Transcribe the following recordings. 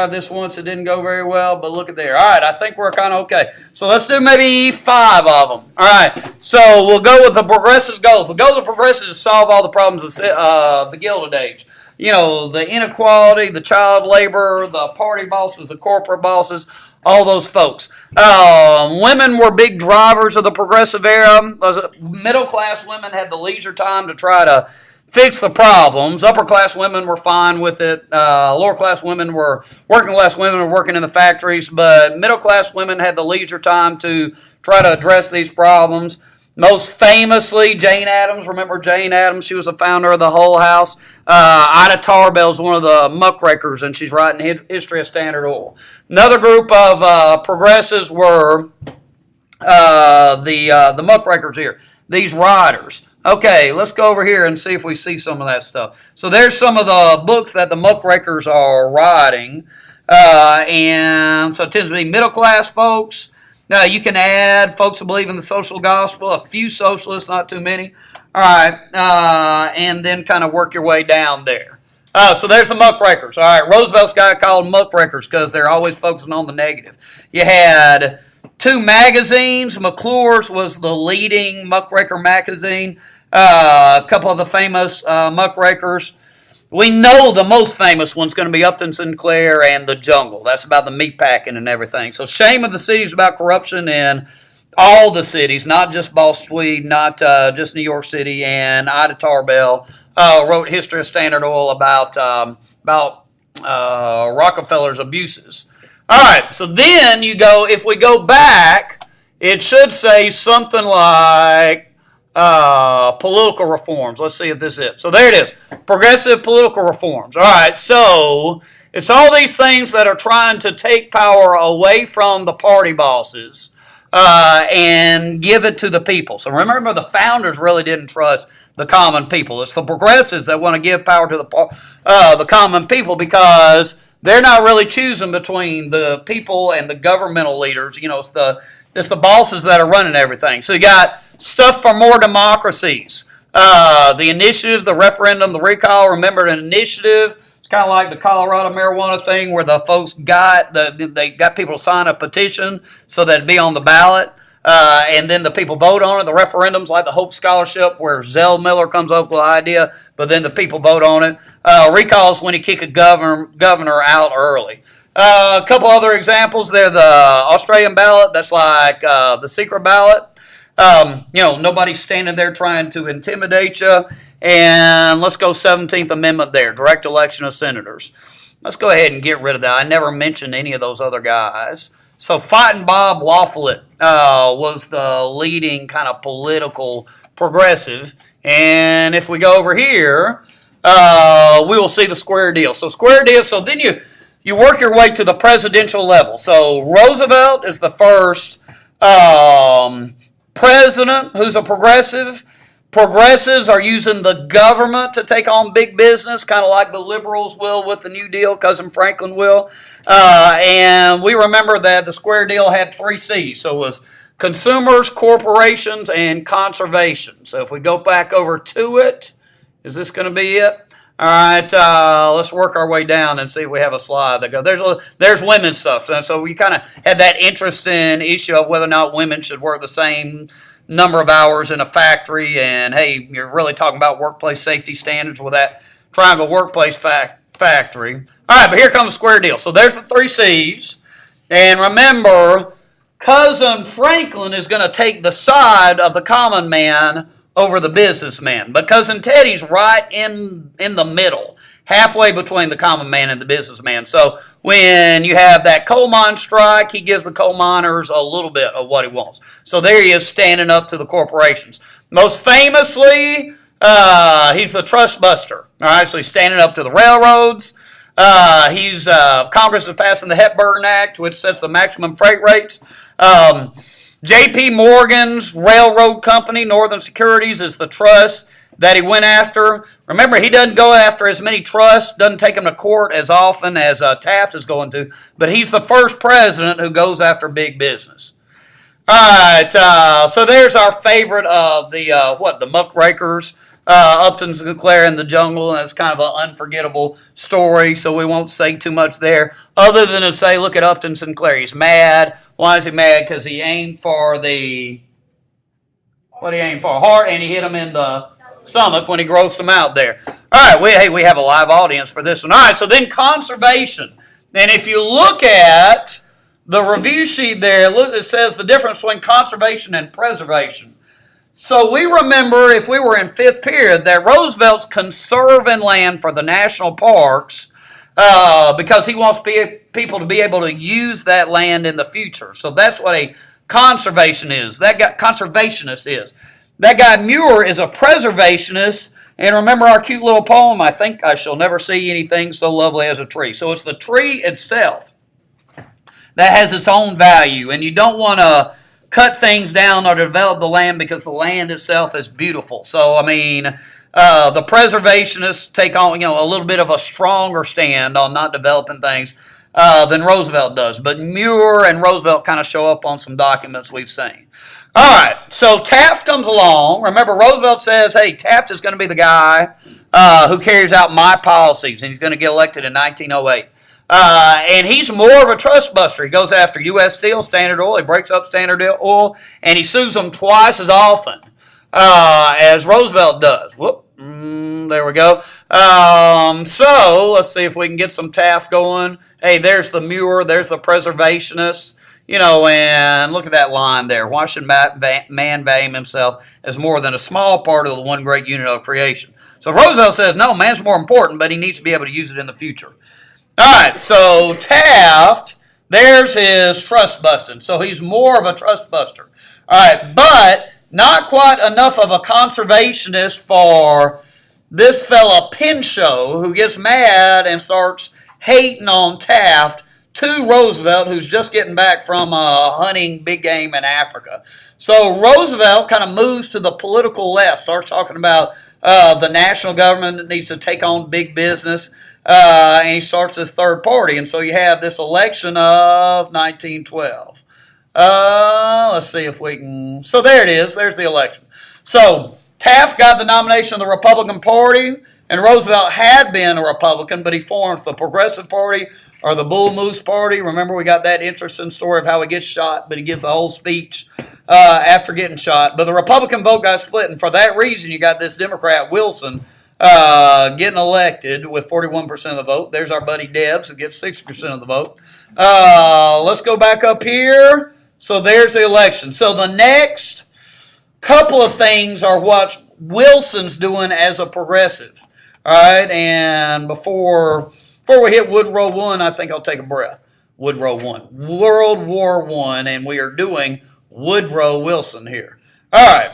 this once. It didn't go very well, but look at there. All right, I think we're kind of okay. So let's do maybe 5 of them. All right, so we'll go with the progressive goals. The goals of progressive is solve all the problems of the Gilded Age. You know, the inequality, the child labor, the party bosses, the corporate bosses, all those folks. Women were big drivers of the progressive era. Middle class women had the leisure time to try to fix the problems. Upper class women were fine with it. Lower class women were, working class women were working in the factories, but middle class women had the leisure time to try to address these problems. Most famously, Jane Addams. Remember Jane Addams? She was the founder of the Hull House. Ida Tarbell is one of the muckrakers, and she's writing History of Standard Oil. Another group of progressives were the muckrakers here. These writers. Okay, let's go over here and see if we see some of that stuff. So there's some of the books that the muckrakers are writing. And so it tends to be middle class folks. Now, you can add folks who believe in the social gospel, a few socialists, not too many. All right, and then kind of work your way down there. So there's the muckrakers. All right, Roosevelt's got called muckrakers because they're always focusing on the negative. You had 2 magazines. McClure's was the leading muckraker magazine. A couple of the famous muckrakers. We know the most famous one's going to be Upton Sinclair and The Jungle. That's about the meat packing and everything. So Shame of the City is about corruption in all the cities, not just Boston, Swede, not just New York City. And Ida Tarbell wrote History of Standard Oil about Rockefeller's abuses. All right, so then you go, if we go back, it should say something like political reforms. Let's see if this is. So there it is. Progressive political reforms. All right, so it's all these things that are trying to take power away from the party bosses and give it to the people. So remember, the founders really didn't trust the common people. It's the progressives that want to give power to the common people because they're not really choosing between the people and the governmental leaders. You know, it's the bosses that are running everything. So you got stuff for more democracies. The initiative, the referendum, the recall. Remember, an initiative, it's kind of like the Colorado marijuana thing where the folks they got people to sign a petition so that it'd be on the ballot. And then the people vote on it. The referendum's like the Hope Scholarship where Zell Miller comes up with an idea, but then the people vote on it. Recalls when you kick a governor out early. A couple other examples there. The Australian ballot, that's like the secret ballot. Nobody's standing there trying to intimidate you. And let's go 17th Amendment there, direct election of senators. Let's go ahead and get rid of that. I never mentioned any of those other guys. So Fighting Bob LaFollette was the leading kind of political progressive. And if we go over here, we will see the square deal. So square deal, so then you work your way to the presidential level. So Roosevelt is the first president who's a progressive. Progressives are using the government to take on big business, kind of like the liberals will with the New Deal, Cousin Franklin will. And we remember that the square deal had 3 C's. So it was consumers, corporations, and conservation. So if we go back over to it, is this going to be it? All right, let's work our way down and see if we have a slide that goes. There's women's stuff. So we kind of had that interesting issue of whether or not women should work the same number of hours in a factory. And, hey, you're really talking about workplace safety standards with that triangle workplace factory. All right, but here comes the square deal. So there's the 3 C's. And remember, Cousin Franklin is going to take the side of the common man over the businessman. But Cousin Teddy's right in the middle, halfway between the common man and the businessman. So when you have that coal mine strike, he gives the coal miners a little bit of what he wants. So there he is standing up to the corporations. Most famously, he's the trust buster. All right, so he's standing up to the railroads. Congress is passing the Hepburn Act, which sets the maximum freight rates. J.P. Morgan's railroad company, Northern Securities, is the trust that he went after. Remember, he doesn't go after as many trusts, doesn't take them to court as often as Taft is going to, but he's the first president who goes after big business. All right, so there's our favorite of the muckrakers. Upton Sinclair in the jungle, and that's kind of an unforgettable story, so we won't say too much there, other than to say, look at Upton Sinclair. He's mad. Why is he mad? Because he aimed for the, what he aimed for? Heart, and he hit him in the stomach when he grossed him out there. All right, we have a live audience for this one. All right, so then conservation. And if you look at the review sheet there, look, it says the difference between conservation and preservation. So we remember, if we were in fifth period, that Roosevelt's conserving land for the national parks because he wants people to be able to use that land in the future. So that's what a conservationist is. That guy Muir is a preservationist. And remember our cute little poem, I think I shall never see anything so lovely as a tree. So it's the tree itself that has its own value. And you don't want to cut things down or develop the land because the land itself is beautiful. So, I mean, the preservationists take on, a little bit of a stronger stand on not developing things than Roosevelt does. But Muir and Roosevelt kind of show up on some documents we've seen. All right, so Taft comes along. Remember, Roosevelt says, hey, Taft is going to be the guy who carries out my policies, and he's going to get elected in 1908. And he's more of a trust buster. He goes after U.S. Steel, Standard Oil. He breaks up Standard Oil, and he sues them twice as often as Roosevelt does. There we go. So let's see if we can get some Taft going. Hey, there's the Muir. There's the preservationist. And look at that line there. Why should man value himself as more than a small part of the one great unit of creation? So Roosevelt says, no, man's more important, but he needs to be able to use it in the future. All right, so Taft, there's his trust busting. So he's more of a trust buster. All right, but not quite enough of a conservationist for this fella Pinchot, who gets mad and starts hating on Taft to Roosevelt, who's just getting back from hunting big game in Africa. So Roosevelt kind of moves to the political left, starts talking about the national government that needs to take on big business, and he starts his third party. And so you have this election of 1912. Let's see if we can... So there it is. There's the election. So Taft got the nomination of the Republican Party, and Roosevelt had been a Republican, but he forms the Progressive Party, or the Bull Moose Party. Remember, we got that interesting story of how he gets shot, but he gives the whole speech after getting shot. But the Republican vote got split, and for that reason, you got this Democrat, Wilson, getting elected with 41% of the vote. There's our buddy Debs, who gets 60% of the vote. Let's go back up here. So there's the election. So the next couple of things are what Wilson's doing as a progressive. All right, and before we hit Woodrow 1, I think I'll take a breath. Woodrow 1. World War 1, and we are doing Woodrow Wilson here. All right,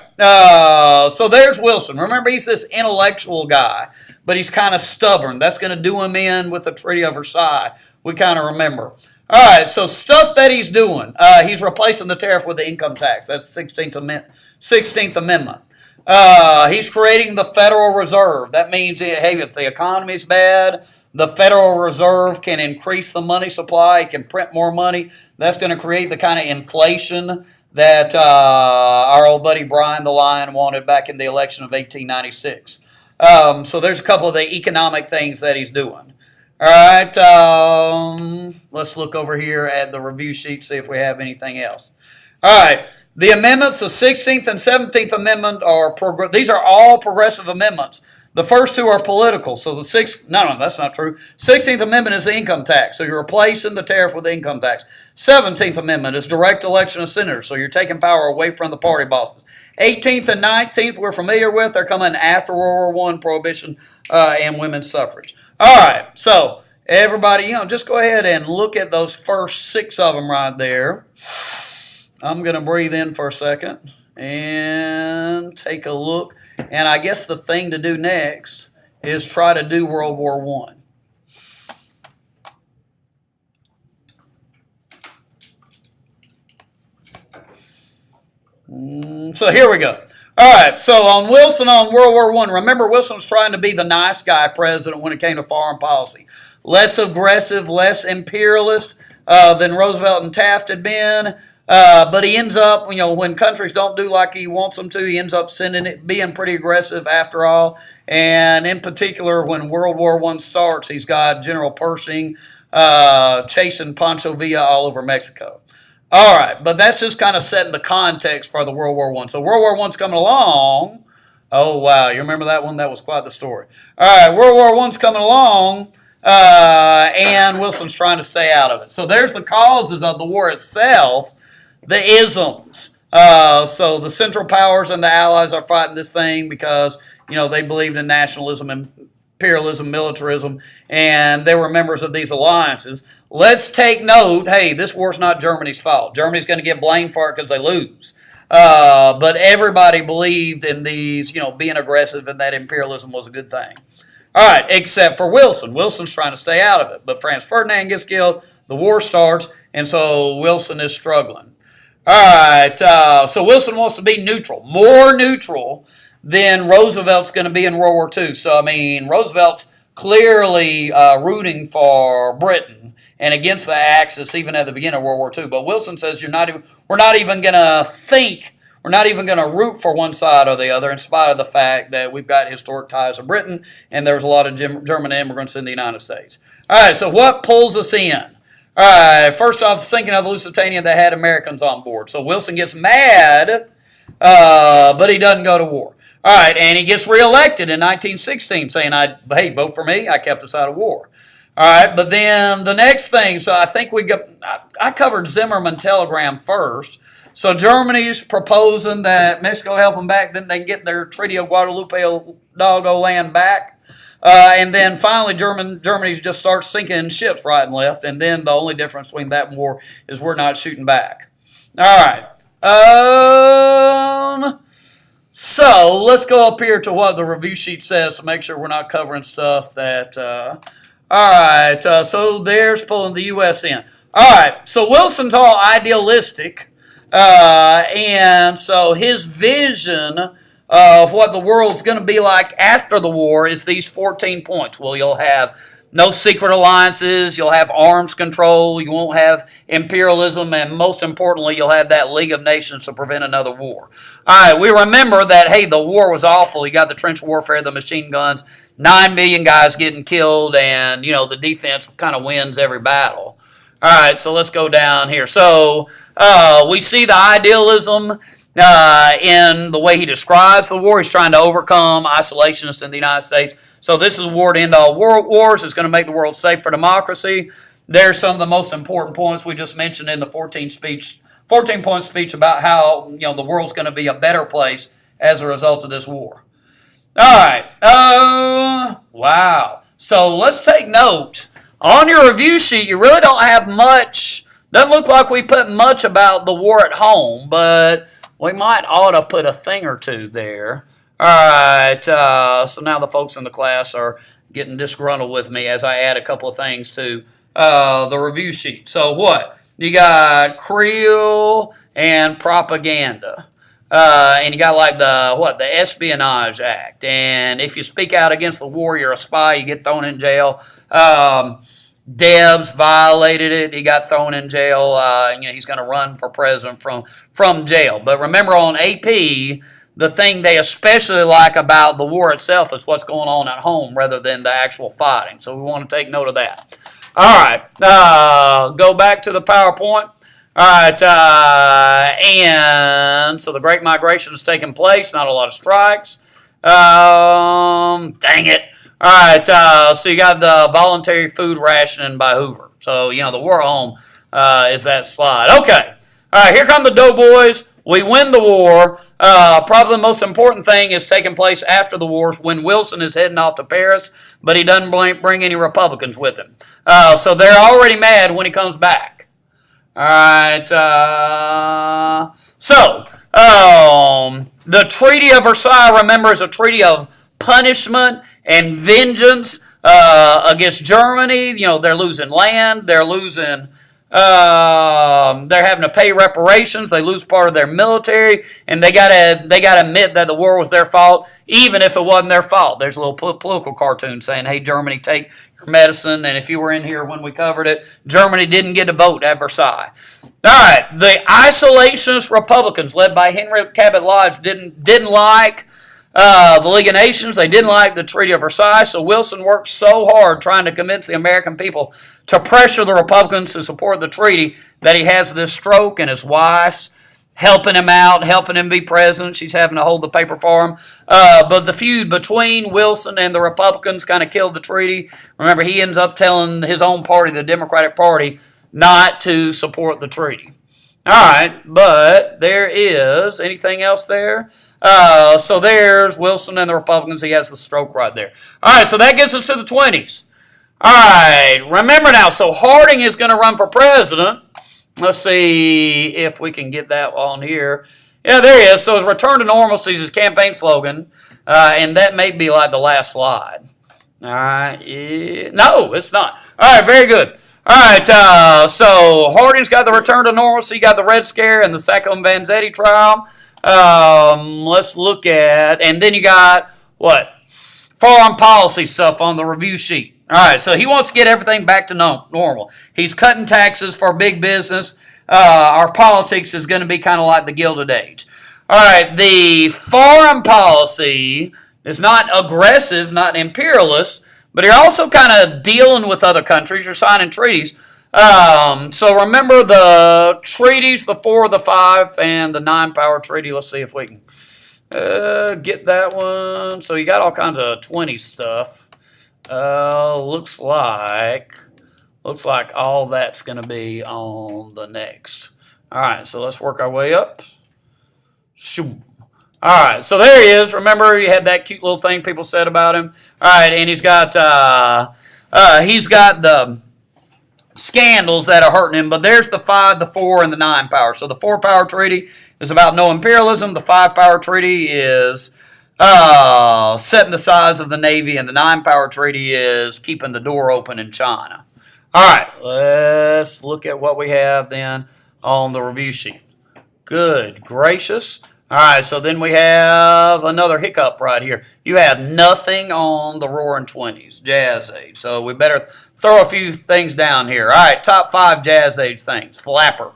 so there's Wilson. Remember, he's this intellectual guy, but he's kind of stubborn. That's going to do him in with the Treaty of Versailles. We kind of remember. All right, so stuff that he's doing. He's replacing the tariff with the income tax. That's the 16th Amendment. He's creating the Federal Reserve. That means, hey, if the economy's bad, the Federal Reserve can increase the money supply. It can print more money. That's going to create the kind of inflation that our old buddy Brian the Lion wanted back in the election of 1896. So there's a couple of the economic things that he's doing. All right, let's look over here at the review sheet, see if we have anything else. All right. The amendments, the 16th and 17th Amendment, these are all progressive amendments. The first two are political. So the no, that's not true. 16th Amendment is the income tax. So you're replacing the tariff with the income tax. 17th Amendment is direct election of senators. So you're taking power away from the party bosses. 18th and 19th we're familiar with. They're coming after World War I, prohibition and women's suffrage. All right. So everybody, just go ahead and look at those first 6 of them right there. I'm going to breathe in for a second and take a look. And I guess the thing to do next is try to do World War I. So here we go. All right, so on Wilson on World War I, remember Wilson was trying to be the nice guy president when it came to foreign policy. Less aggressive, less imperialist than Roosevelt and Taft had been. But he ends up, when countries don't do like he wants them to, he ends up being pretty aggressive after all. And in particular, when World War I starts, he's got General Pershing chasing Pancho Villa all over Mexico. All right, but that's just kind of setting the context for the World War I. So World War I's coming along. Oh, wow, you remember that one? That was quite the story. All right, World War I's coming along, and Wilson's trying to stay out of it. So there's the causes of the war itself, the isms. So the Central Powers and the Allies are fighting this thing because, they believed in nationalism and imperialism, militarism, and they were members of these alliances. Let's take note, hey, this war's not Germany's fault. Germany's going to get blamed for it because they lose. But everybody believed in these, being aggressive and that imperialism was a good thing. All right, except for Wilson. Wilson's trying to stay out of it. But Franz Ferdinand gets killed, the war starts, and so Wilson is struggling. All right, so Wilson wants to be neutral, more neutral than Roosevelt's going to be in World War II. So, Roosevelt's clearly rooting for Britain and against the Axis even at the beginning of World War II. But Wilson says we're not even going to think, we're not even going to root for one side or the other in spite of the fact that we've got historic ties to Britain and there's a lot of German immigrants in the United States. All right, so what pulls us in? All right, first off, the sinking of the Lusitania that had Americans on board. So Wilson gets mad, but he doesn't go to war. All right, and he gets reelected in 1916 saying, hey, vote for me, I kept us out of war. All right, but then the next thing, so I think I covered Zimmermann telegram first. So Germany's proposing that Mexico help them back, then they can get their Treaty of Guadalupe Hidalgo land back. And then finally Germany just starts sinking ships right and left, and then the only difference between that and war is we're not shooting back. All right. So let's go up here to what the review sheet says to make sure we're not covering stuff that... all right, so there's pulling the U.S. in. All right, so Wilson's all idealistic, and so his vision of what the world's going to be like after the war is these 14 points. Well, you'll have no secret alliances, you'll have arms control, you won't have imperialism, and most importantly, you'll have that League of Nations to prevent another war. All right, we remember that, hey, the war was awful. You got the trench warfare, the machine guns, 9 million guys getting killed, and, the defense kind of wins every battle. All right, so let's go down here. So we see the idealism in the way he describes the war. He's trying to overcome isolationists in the United States. So this is a war to end all wars. It's going to make the world safe for democracy. There's some of the most important points we just mentioned in the 14-point speech about how the world's going to be a better place as a result of this war. All right. Wow. So let's take note. On your review sheet, you really don't have much. Doesn't look like we put much about the war at home, but we might ought to put a thing or two there. All right, so now the folks in the class are getting disgruntled with me as I add a couple of things to the review sheet. So what? You got Creel and propaganda. And you got like the Espionage Act. And if you speak out against the war, you're a spy, you get thrown in jail. Debs violated it. He got thrown in jail. He's going to run for president from jail. But remember on AP, the thing they especially like about the war itself is what's going on at home rather than the actual fighting. So we want to take note of that. All right. Go back to the PowerPoint. All right. And so the Great Migration has taken place. Not a lot of strikes. Dang it. All right, so you got the voluntary food rationing by Hoover. So, the war home is that slide. Okay. All right, here come the Doughboys. We win the war. Probably the most important thing is taking place after the wars when Wilson is heading off to Paris, but he doesn't bring any Republicans with him. So they're already mad when he comes back. All right. The Treaty of Versailles, remember, is a treaty of punishment and vengeance against Germany. They're losing land. They're losing. They're having to pay reparations. They lose part of their military, and they gotta admit that the war was their fault, even if it wasn't their fault. There's a little political cartoon saying, "Hey, Germany, take your medicine." And if you were in here when we covered it, Germany didn't get a vote at Versailles. All right, the isolationist Republicans, led by Henry Cabot Lodge, didn't like the League of Nations. They didn't like the Treaty of Versailles. So Wilson worked so hard trying to convince the American people to pressure the Republicans to support the treaty that he has this stroke, and his wife's helping him out, helping him be president. She's having to hold the paper for him. But the feud between Wilson and the Republicans kind of killed the treaty. Remember, he ends up telling his own party, the Democratic Party, not to support the treaty. All right, but there is anything else there? So there's Wilson and the Republicans. He has the stroke right there. All right, so that gets us to the 20s. All right, remember now, so Harding is going to run for president. Let's see if we can get that on here. Yeah, there he is. So his return to normalcy is his campaign slogan, and that may be like the last slide. All right, no, it's not. All right, very good. All right, so Harding's got the return to normalcy, got the Red Scare and the Sacco and Vanzetti trial. Let's look at, and then you got what? Foreign policy stuff on the review sheet. All right, so he wants to get everything back to normal. He's cutting taxes for big business. Our politics is going to be kind of like the Gilded Age. All right, the foreign policy is not aggressive, not imperialist, but you're also kind of dealing with other countries. You're signing treaties. So remember the treaties, the 4, the 5, and the 9-power treaty. Let's see if we can get that one. So you got all kinds of 20 stuff. Looks like all that's going to be on the next. All right, so let's work our way up. Shoo. All right, so there he is. Remember, he had that cute little thing people said about him. All right, and he's got the scandals that are hurting him. But there's the 5, the 4, and the 9-power. So the 4-power treaty is about no imperialism. The 5-power treaty is setting the size of the Navy, and the 9-power treaty is keeping the door open in China. All right, let's look at what we have then on the review sheet. Good gracious. All right, so then we have another hiccup right here. You have nothing on the Roaring Twenties, Jazz Age. So we better throw a few things down here. All right, top 5 Jazz Age things. Flapper.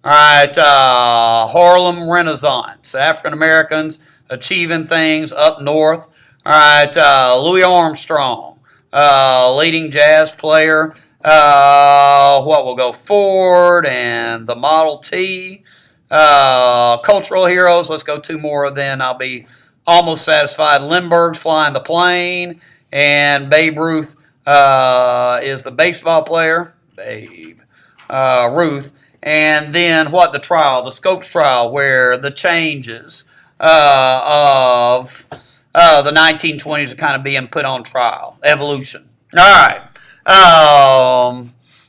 All right, Harlem Renaissance. African Americans achieving things up north. All right, Louis Armstrong, leading jazz player. What will go Ford and the Model T. Cultural heroes. Let's go 2 more, then I'll be almost satisfied. Lindbergh's flying the plane, and Babe Ruth is the baseball player. Babe Ruth. And then what? The trial, the Scopes trial, where the changes of the 1920s are kind of being put on trial. Evolution. All right.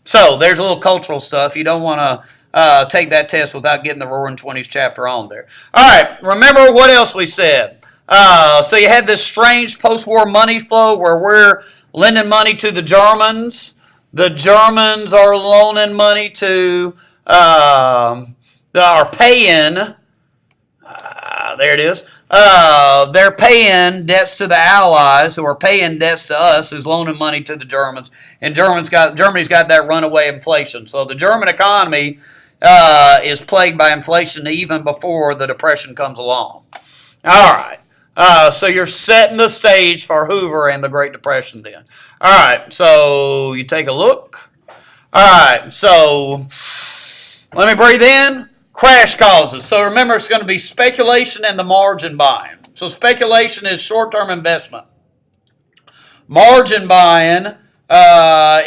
So there's a little cultural stuff. You don't want to take that test without getting the Roaring Twenties chapter on there. All right. Remember what else we said. So you had this strange post-war money flow where we're lending money to the Germans. The Germans are loaning money to, are paying. There it is. They're paying debts to the Allies, who are paying debts to us, who's loaning money to the Germans. And Germany's got that runaway inflation. So the German economy is plagued by inflation even before the Depression comes along. All right. So you're setting the stage for Hoover and the Great Depression then. All right. So you take a look. All right. So let me breathe in. Crash causes. So remember, it's going to be speculation and the margin buying. So speculation is short-term investment. Margin buying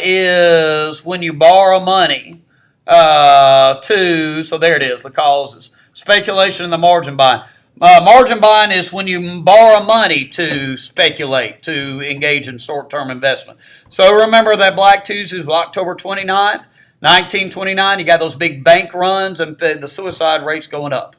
is when you borrow money so there it is, the causes. Speculation and the margin buying. Margin buying is when you borrow money to speculate, to engage in short-term investment. So remember that Black Tuesday was October 29th. 1929, you got those big bank runs and the suicide rates going up.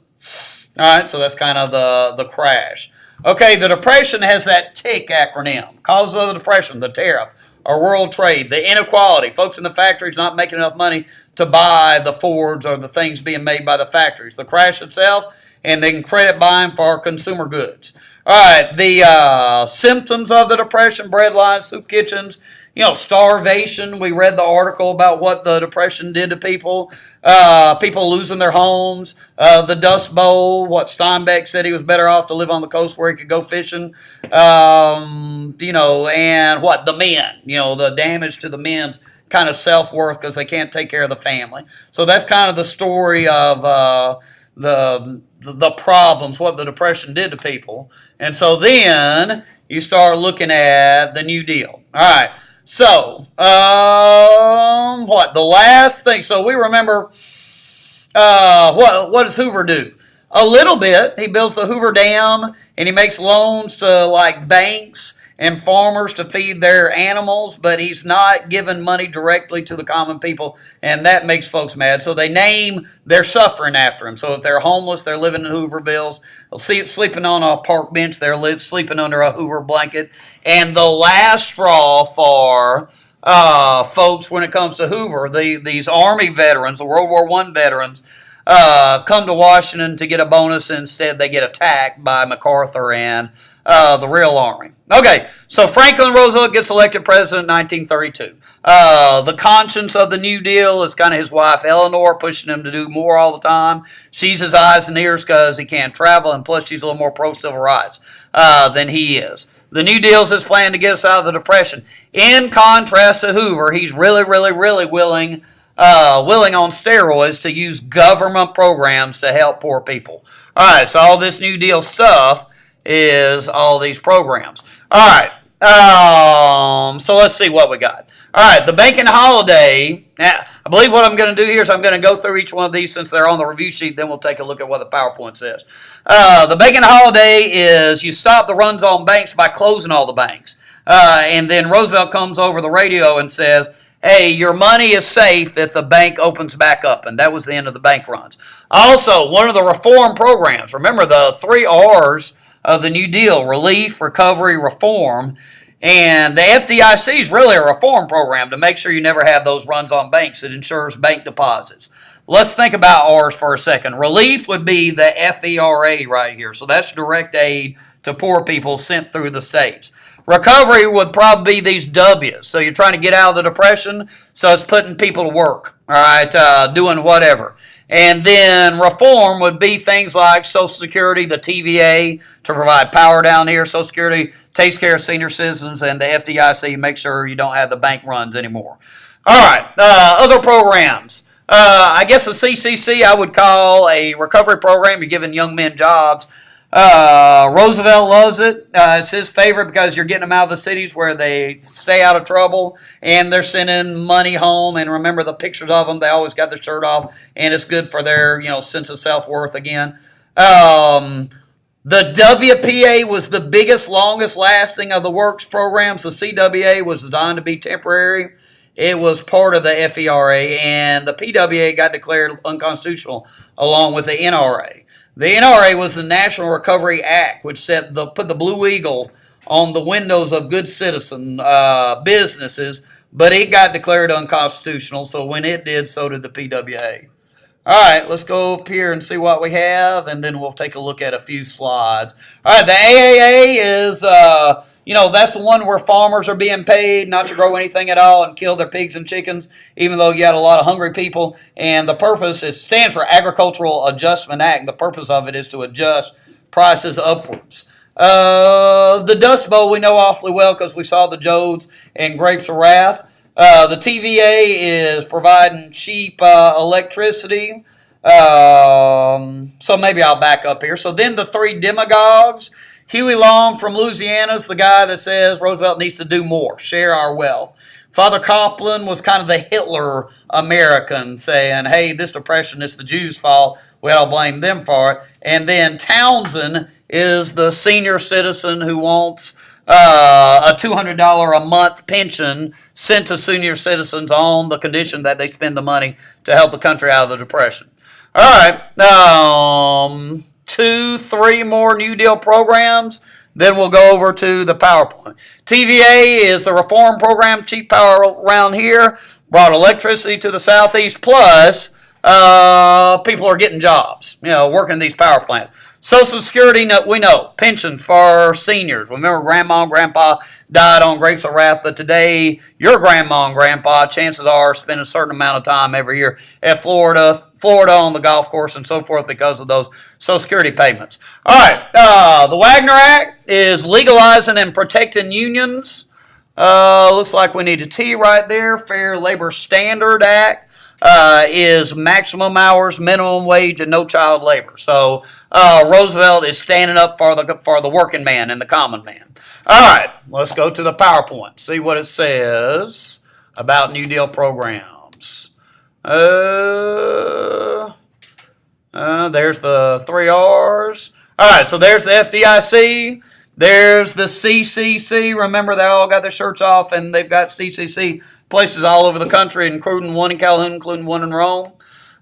All right, so that's kind of the crash. Okay, the Depression has that TIC acronym. Causes of the Depression, the tariff, or world trade, the inequality. Folks in the factories not making enough money to buy the Fords or the things being made by the factories. The crash itself, and then credit buying for consumer goods. All right, the symptoms of the Depression, bread lines, soup kitchens, Starvation. We read the article about what the Depression did to people. People losing their homes. The Dust Bowl. What Steinbeck said he was better off to live on the coast where he could go fishing. And what the men. The damage to the men's kind of self-worth because they can't take care of the family. So that's kind of the story of the problems, what the Depression did to people. And so then you start looking at the New Deal. All right. So, the last thing. So we remember, what does Hoover do? A little bit. He builds the Hoover Dam, and he makes loans to, like, banks and farmers to feed their animals, but he's not giving money directly to the common people, and that makes folks mad. So they name their suffering after him. So if they're homeless, they're living in Hoovervilles. Sleeping on a park bench, they're sleeping under a Hoover blanket. And the last straw for folks when it comes to Hoover, these Army veterans, the World War I veterans, come to Washington to get a bonus. Instead, they get attacked by MacArthur and the real army. Okay, so Franklin Roosevelt gets elected president in 1932. The conscience of the New Deal is kind of his wife Eleanor, pushing him to do more all the time. She's his eyes and ears because he can't travel, and plus she's a little more pro-civil rights than he is. The New Deal is his plan to get us out of the Depression. In contrast to Hoover, he's really, really, really willing on steroids to use government programs to help poor people. All right, so all this New Deal stuff is all these programs. All right, so let's see what we got. All right, the banking holiday. Now, I believe what I'm going to do here is I'm going to go through each one of these since they're on the review sheet. Then we'll take a look at what the PowerPoint says. The banking holiday is you stop the runs on banks by closing all the banks. And then Roosevelt comes over the radio and says, hey, your money is safe if the bank opens back up. And that was the end of the bank runs. Also, one of the reform programs, remember the 3 R's of the New Deal: relief, recovery, reform. And the FDIC is really a reform program to make sure you never have those runs on banks. It ensures bank deposits. Let's think about R's for a second. Relief would be the FERA right here. So that's direct aid to poor people sent through the states. Recovery would probably be these W's. So you're trying to get out of the Depression, so it's putting people to work, all right, doing whatever. And then reform would be things like Social Security, the TVA, to provide power down here. Social Security takes care of senior citizens, and the FDIC makes sure you don't have the bank runs anymore. All right, other programs. I guess the CCC I would call a recovery program. You're giving young men jobs. Roosevelt loves it. It's his favorite because you're getting them out of the cities where they stay out of trouble, and they're sending money home. And remember the pictures of them; they always got their shirt off, and it's good for their sense of self-worth again. The WPA was the biggest, longest lasting of the works programs. The CWA was designed to be temporary. It was part of the FERA, and the PWA got declared unconstitutional along with the NRA. The NRA was the National Recovery Act, which put the Blue Eagle on the windows of good citizen businesses, but it got declared unconstitutional. So when it did, so did the PWA. All right, let's go up here and see what we have, and then we'll take a look at a few slides. All right, the AAA is, that's the one where farmers are being paid not to grow anything at all and kill their pigs and chickens, even though you got a lot of hungry people. And the purpose stands for Agricultural Adjustment Act. And the purpose of it is to adjust prices upwards. The Dust Bowl we know awfully well because we saw the Jodes and Grapes of Wrath. The TVA is providing cheap electricity. So maybe I'll back up here. So then the 3 demagogues. Huey Long from Louisiana is the guy that says Roosevelt needs to do more, share our wealth. Father Copeland was kind of the Hitler American, saying, hey, this depression is the Jews' fault. We ought to blame them for it. And then Townsend is the senior citizen who wants a $200 a month pension sent to senior citizens on the condition that they spend the money to help the country out of the depression. All right. 2-3 more New Deal programs. Then we'll go over to the PowerPoint. TVA is the reform program, cheap power around here, brought electricity to the southeast, plus people are getting jobs, working in these power plants. Social Security, we know. Pensions for seniors. Remember, Grandma and Grandpa died on Grapes of Wrath, but today, your Grandma and Grandpa, chances are, spend a certain amount of time every year at Florida on the golf course, and so forth because of those Social Security payments. All right, the Wagner Act is legalizing and protecting unions. Looks like we need a T right there. Fair Labor Standard Act is maximum hours, minimum wage, and no child labor. So Roosevelt is standing up for the working man and the common man. All right, let's go to the PowerPoint. See what it says about New Deal programs. There's the 3 R's. All right, so there's the FDIC. There's the CCC. Remember, they all got their shirts off, and they've got CCC places all over the country, including one in Calhoun, including one in Rome.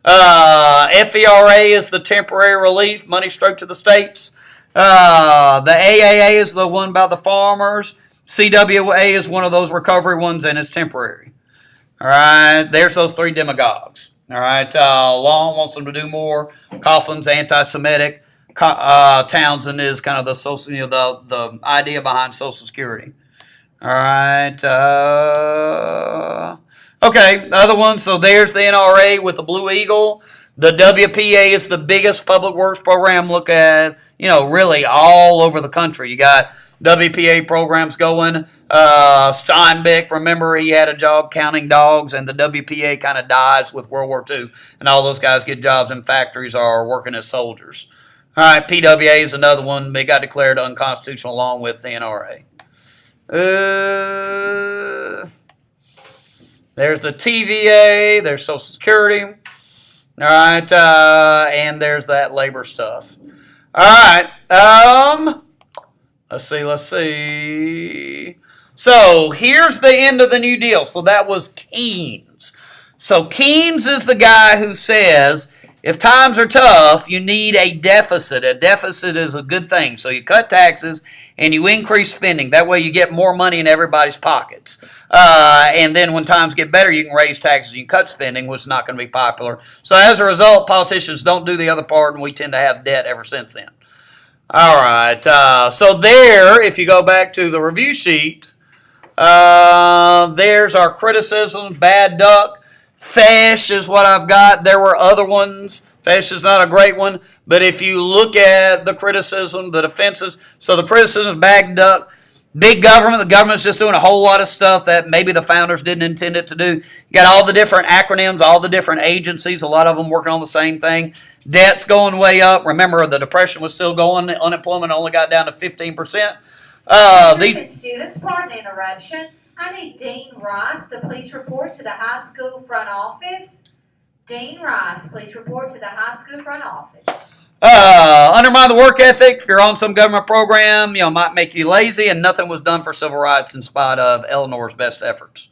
FERA is the temporary relief, money straight to the states. The AAA is the one about the farmers. CWA is one of those recovery ones, and it's temporary. All right, there's those 3 demagogues. All right, Long wants them to do more. Coughlin's anti-Semitic. Townsend is kind of the social, the idea behind Social Security. All right. Okay, the other one. So there's the NRA with the Blue Eagle. The WPA is the biggest public works program. Look at, really all over the country. You got WPA programs going. Steinbeck, remember, he had a job counting dogs, and the WPA kind of dies with World War II, and all those guys get jobs in factories or working as soldiers. All right, PWA is another one. They got declared unconstitutional along with the NRA. There's the TVA. There's Social Security. All right, and there's that labor stuff. All right. Let's see. So here's the end of the New Deal. So that was Keynes. So Keynes is the guy who says, if times are tough, you need a deficit. A deficit is a good thing. So you cut taxes and you increase spending. That way you get more money in everybody's pockets. And then when times get better, you can raise taxes. You can cut spending, which is not going to be popular. So as a result, politicians don't do the other part, and we tend to have debt ever since then. All right. So there, if you go back to the review sheet, there's our criticism, bad duck. Fesh is what I've got. There were other ones. Fesh is not a great one, but if you look at the criticism, the defenses, so the criticism, bad duck, big government, the government's just doing a whole lot of stuff that maybe the founders didn't intend it to do. You got all the different acronyms, all the different agencies, a lot of them working on the same thing. Debt's going way up. Remember, the Depression was still going. Unemployment only got down to 15%. Students, pardon the interruption. I need Dean Rice to please report to the high school front office. Dean Rice, please report to the high school front office. Undermine the work ethic. If you're on some government program, might make you lazy, and nothing was done for civil rights in spite of Eleanor's best efforts.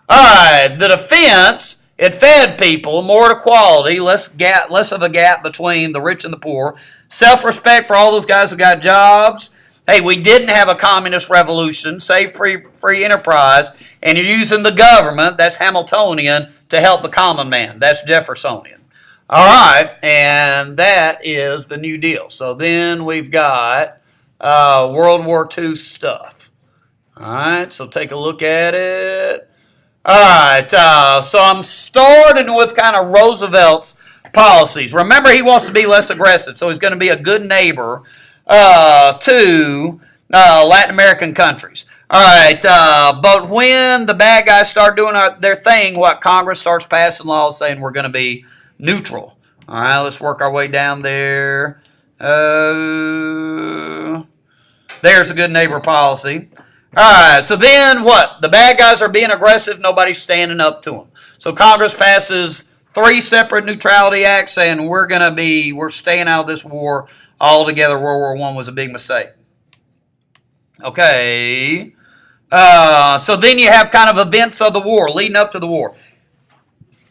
All right, the defense, it fed people more equality, less of a gap between the rich and the poor, self-respect for all those guys who got jobs. Hey, we didn't have a communist revolution, save free enterprise, and you're using the government, that's Hamiltonian, to help the common man. That's Jeffersonian. All right, and that is the New Deal. So then we've got World War II stuff. All right, so take a look at it. All right, so I'm starting with kind of Roosevelt's policies. Remember, he wants to be less aggressive, so he's going to be a good neighbor to Latin American countries. All right, but when the bad guys start doing their thing, Congress starts passing laws saying we're going to be neutral. All right, let's work our way down there. There's a good neighbor policy. All right, so then what? The bad guys are being aggressive. Nobody's standing up to them. So Congress passes 3 separate neutrality acts saying we're staying out of this war altogether. World War I was a big mistake. Okay. So then you have kind of events of the war leading up to the war.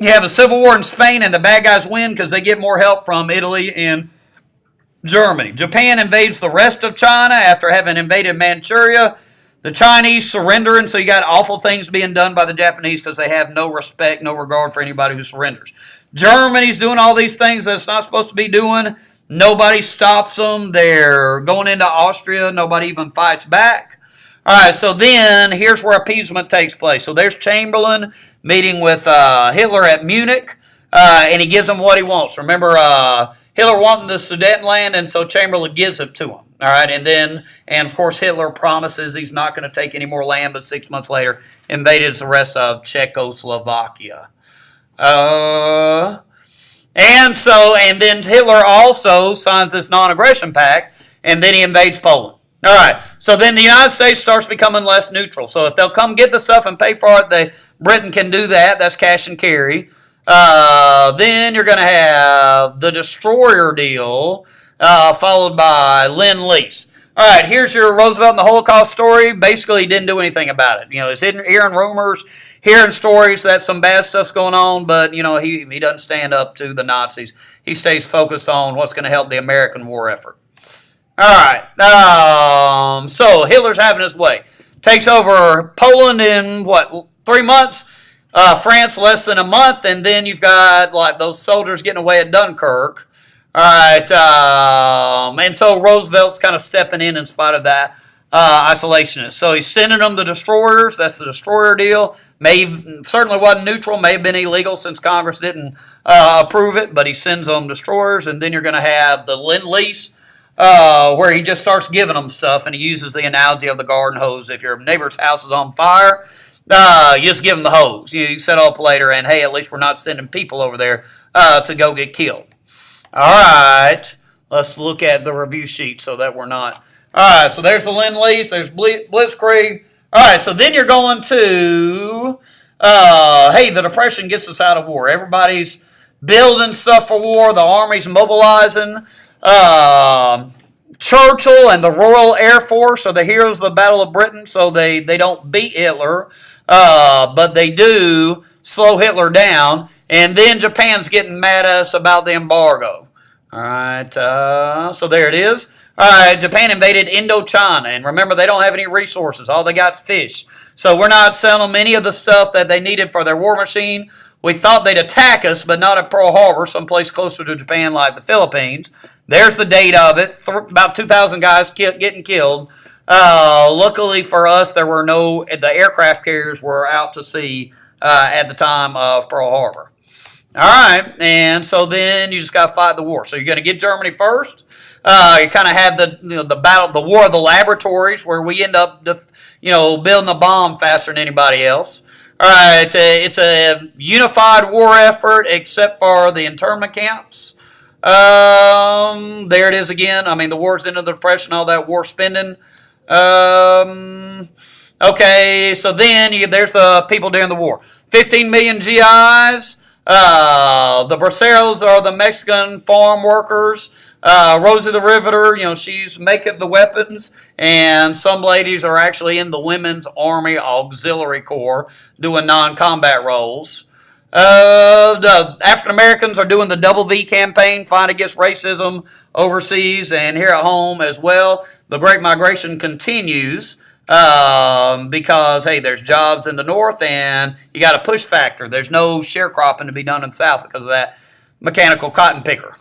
You have a civil war in Spain, and the bad guys win because they get more help from Italy and Germany. Japan invades the rest of China after having invaded Manchuria. The Chinese surrender, and so you got awful things being done by the Japanese because they have no respect, no regard for anybody who surrenders. Germany's doing all these things that it's not supposed to be doing. Nobody stops them. They're going into Austria. Nobody even fights back. All right, so then here's where appeasement takes place. So there's Chamberlain meeting with Hitler at Munich, and he gives him what he wants. Remember, Hitler wanted the Sudetenland, and so Chamberlain gives it to him. All right, and of course Hitler promises he's not going to take any more land, but 6 months later invaded the rest of Czechoslovakia. And then Hitler also signs this non-aggression pact, and then he invades Poland. All right, so then the United States starts becoming less neutral. So if they'll come get the stuff and pay for it, Britain can do that. That's cash and carry. Then you're going to have the destroyer deal, followed by Lend-Lease. All right, here's your Roosevelt and the Holocaust story. Basically, he didn't do anything about it. He's hearing rumors, hearing stories that some bad stuff's going on, but, he doesn't stand up to the Nazis. He stays focused on what's going to help the American war effort. All right, so Hitler's having his way. Takes over Poland in, 3 months? France less than a month, and then you've got, those soldiers getting away at Dunkirk. All right, and so Roosevelt's kind of stepping in spite of that isolationist. So he's sending them the destroyers. That's the destroyer deal. Certainly wasn't neutral. May have been illegal since Congress didn't approve it, but he sends them destroyers, and then you're going to have the Lend-Lease, where he just starts giving them stuff, and he uses the analogy of the garden hose. If your neighbor's house is on fire, you just give them the hose. You set up later, and hey, at least we're not sending people over there to go get killed. All right, let's look at the review sheet so that we're not. All right, so there's the Lend-Lease, there's Blitzkrieg. All right, so then you're going to, hey, the Depression gets us out of war. Everybody's building stuff for war. The Army's mobilizing. Churchill and the Royal Air Force are the heroes of the Battle of Britain, so they don't beat Hitler, but they do slow Hitler down. And then Japan's getting mad at us about the embargo. All right, so there it is. All right, Japan invaded Indochina, and remember, they don't have any resources. All they got is fish. So we're not selling them any of the stuff that they needed for their war machine. We thought they'd attack us, but not at Pearl Harbor, someplace closer to Japan like the Philippines. There's the date of it. About 2,000 guys getting killed. Luckily for us, the aircraft carriers were out to sea at the time of Pearl Harbor. All right, and so then you just got to fight the war. So you're going to get Germany first. You kind of have the battle, the war of the laboratories, where we end up, building a bomb faster than anybody else. All right, it's a unified war effort except for the internment camps. There it is again. I mean, the war's into the Depression, all that war spending. Okay, so then there's the people during the war. 15 million GIs. The braceros are the Mexican farm workers. Rosie the Riveter, she's making the weapons, and some ladies are actually in the Women's Army Auxiliary Corps doing non-combat roles. The African Americans are doing the Double V campaign, fight against racism overseas and here at home as well. The Great Migration continues because, hey, there's jobs in the North, and you got a push factor. There's no sharecropping to be done in the South because of that mechanical cotton picker.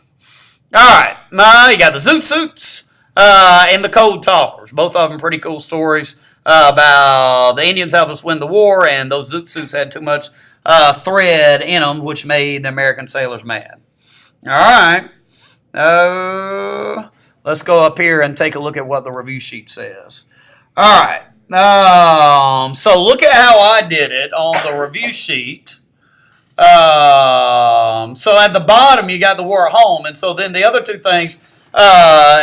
All right, you got the Zoot Suits and the Code Talkers. Both of them pretty cool stories about the Indians helped us win the war, and those Zoot Suits had too much thread in them, which made the American sailors mad. All right, let's go up here and take a look at what the review sheet says. All right, so look at how I did it on the review sheet. So at the bottom you got the war at home, and so then the other two things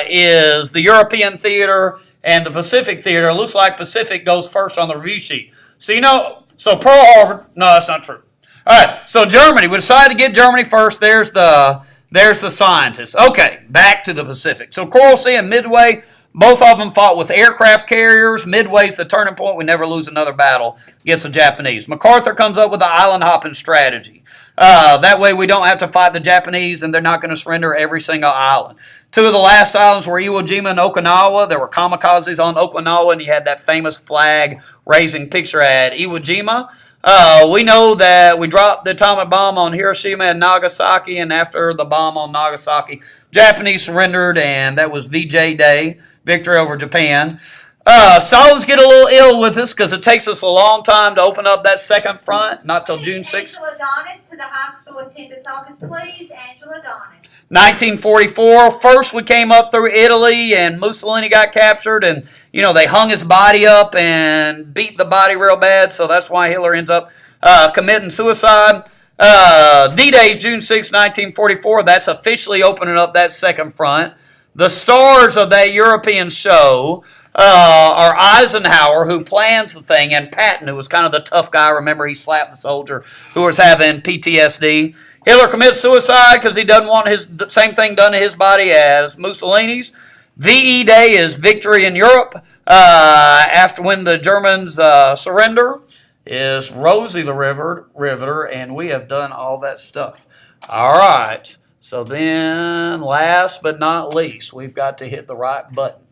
is the European theater and the Pacific theater. It looks like Pacific goes first on the review sheet. So Pearl Harbor. No, that's not true. All right, so Germany. We decided to get Germany first. There's the scientists. Okay, back to the Pacific. So Coral Sea and Midway. Both of them fought with aircraft carriers. Midway's the turning point. We never lose another battle against the Japanese. MacArthur comes up with the island hopping strategy. That way we don't have to fight the Japanese, and they're not going to surrender every single island. Two of the last islands were Iwo Jima and Okinawa. There were kamikazes on Okinawa, and you had that famous flag-raising picture at Iwo Jima. We know that we dropped the atomic bomb on Hiroshima and Nagasaki, and after the bomb on Nagasaki, Japanese surrendered, and that was VJ Day, victory over Japan. Stalins get a little ill with us because it takes us a long time to open up that second front, not till June 6th. Angela Donis to the high school attendance office, please. Angela Donis. 1944, first we came up through Italy and Mussolini got captured, and they hung his body up and beat the body real bad, so that's why Hitler ends up committing suicide. D-Day is June 6, 1944. That's officially opening up that second front. The stars of that European show are Eisenhower, who plans the thing, and Patton, who was kind of the tough guy. Remember, he slapped the soldier who was having PTSD. Hitler commits suicide because he doesn't want the same thing done to his body as Mussolini's. VE Day is victory in Europe. After when the Germans surrender, is Rosie the Riveter, and we have done all that stuff. All right. So then, last but not least, we've got to hit the right button.